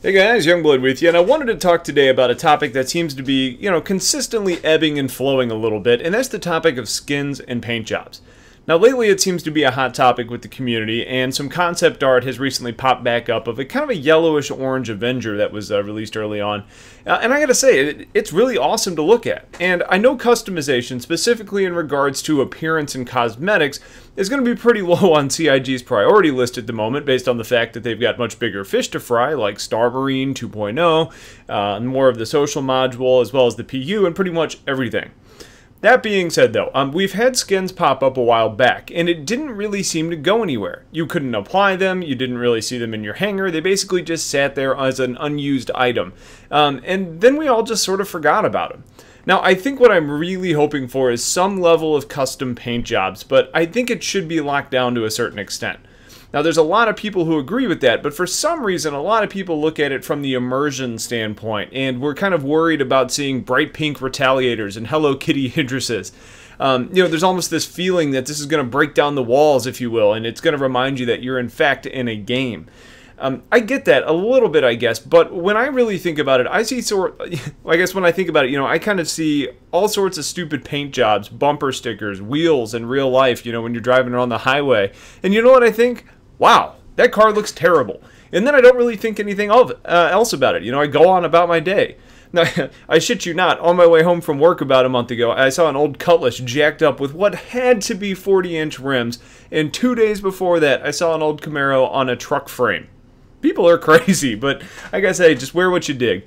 Hey guys, Youngblood with you, and I wanted to talk today about a topic that seems to be, consistently ebbing and flowing a little bit, and that's the topic of skins and paint jobs. Now lately it seems to be a hot topic with the community, and some concept art has recently popped back up of a kind of a yellowish-orange Avenger that was released early on. And I gotta say, it's really awesome to look at. And I know customization, specifically in regards to appearance and cosmetics, is going to be pretty low on CIG's priority list at the moment, based on the fact that they've got much bigger fish to fry, like Star Marine 2.0, more of the social module, as well as the PU, and pretty much everything. That being said, though, we've had skins pop up a while back, and it didn't really seem to go anywhere. You couldn't apply them, you didn't really see them in your hangar, they basically just sat there as an unused item. And then we all just sort of forgot about them. Now, I think what I'm really hoping for is some level of custom paint jobs, but I think it should be locked down to a certain extent. Now, there's a lot of people who agree with that, but for some reason, a lot of people look at it from the immersion standpoint, and we're kind of worried about seeing bright pink retaliators and Hello Kitty Idrises. There's almost this feeling that this is going to break down the walls, if you will, and it's going to remind you that you're, in fact, in a game. I get that a little bit, I guess, but when I really think about it, I kind of see all sorts of stupid paint jobs, bumper stickers, wheels in real life, when you're driving around the highway. And you know what I think? Wow, that car looks terrible. And then I don't really think anything else about it. I go on about my day. Now, I shit you not, on my way home from work about a month ago, I saw an old Cutlass jacked up with what had to be 40-inch rims, and 2 days before that, I saw an old Camaro on a truck frame. People are crazy, but I gotta say, just wear what you dig.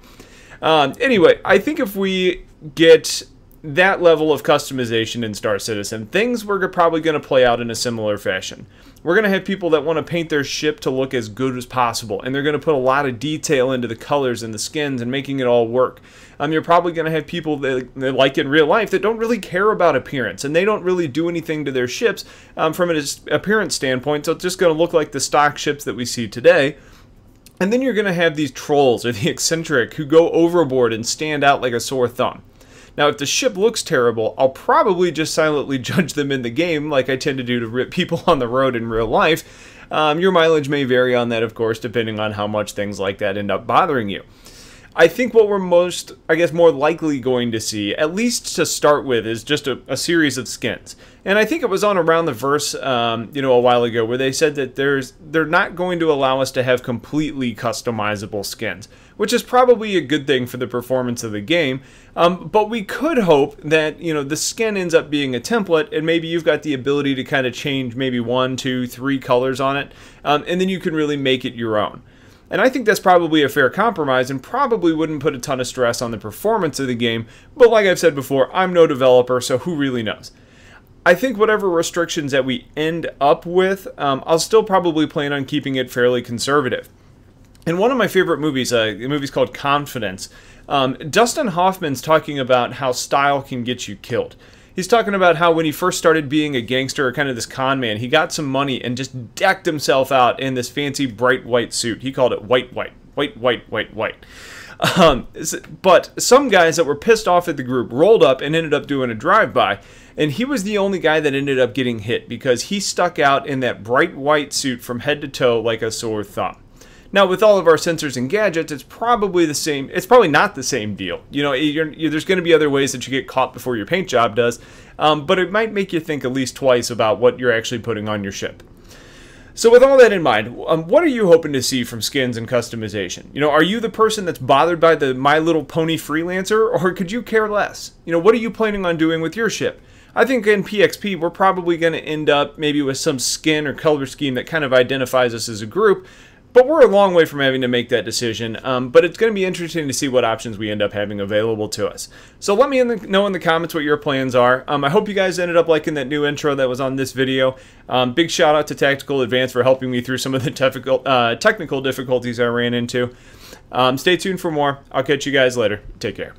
Anyway, I think if we get that level of customization in Star Citizen, things were probably going to play out in a similar fashion. We're going to have people that want to paint their ship to look as good as possible, and they're going to put a lot of detail into the colors and the skins and making it all work. You're probably going to have people that, like in real life, that don't really care about appearance, and they don't really do anything to their ships from an appearance standpoint, so it's just going to look like the stock ships that we see today. And then you're going to have these trolls, or the eccentric, who go overboard and stand out like a sore thumb. Now, if the ship looks terrible, I'll probably just silently judge them in the game, like I tend to do to people on the road in real life. Your mileage may vary on that, of course, depending on how much things like that end up bothering you. I think what we're more likely going to see, at least to start with, is just a series of skins. And I think it was on Around the Verse, a while ago, where they said that they're not going to allow us to have completely customizable skins, which is probably a good thing for the performance of the game. But we could hope that, the skin ends up being a template, and maybe you've got the ability to kind of change maybe 1, 2, 3 colors on it, and then you can really make it your own. And I think that's probably a fair compromise and probably wouldn't put a ton of stress on the performance of the game, but like I've said before, I'm no developer, so who really knows? I think whatever restrictions that we end up with, I'll still probably plan on keeping it fairly conservative. In one of my favorite movies, a movie's called Confidence, Dustin Hoffman's talking about how style can get you killed. He's talking about how when he first started being a gangster, or kind of this con man, he got some money and just decked himself out in this fancy bright white suit. He called it white. But some guys that were pissed off at the group rolled up and ended up doing a drive-by, and he was the only guy that ended up getting hit because he stuck out in that bright white suit from head to toe like a sore thumb. Now, with all of our sensors and gadgets, it's probably the same. It's probably not the same deal. There's going to be other ways that you get caught before your paint job does, but it might make you think at least twice about what you're actually putting on your ship. So with all that in mind, what are you hoping to see from skins and customization? Are you the person that's bothered by the My Little Pony freelancer, or could you care less? What are you planning on doing with your ship? I think in PXP, we're probably going to end up maybe with some skin or color scheme that kind of identifies us as a group, but we're a long way from having to make that decision, but it's going to be interesting to see what options we end up having available to us. So let me know in the comments what your plans are. I hope you guys ended up liking that new intro that was on this video. Big shout out to Tactical Advance for helping me through some of the technical difficulties I ran into. Stay tuned for more. I'll catch you guys later. Take care.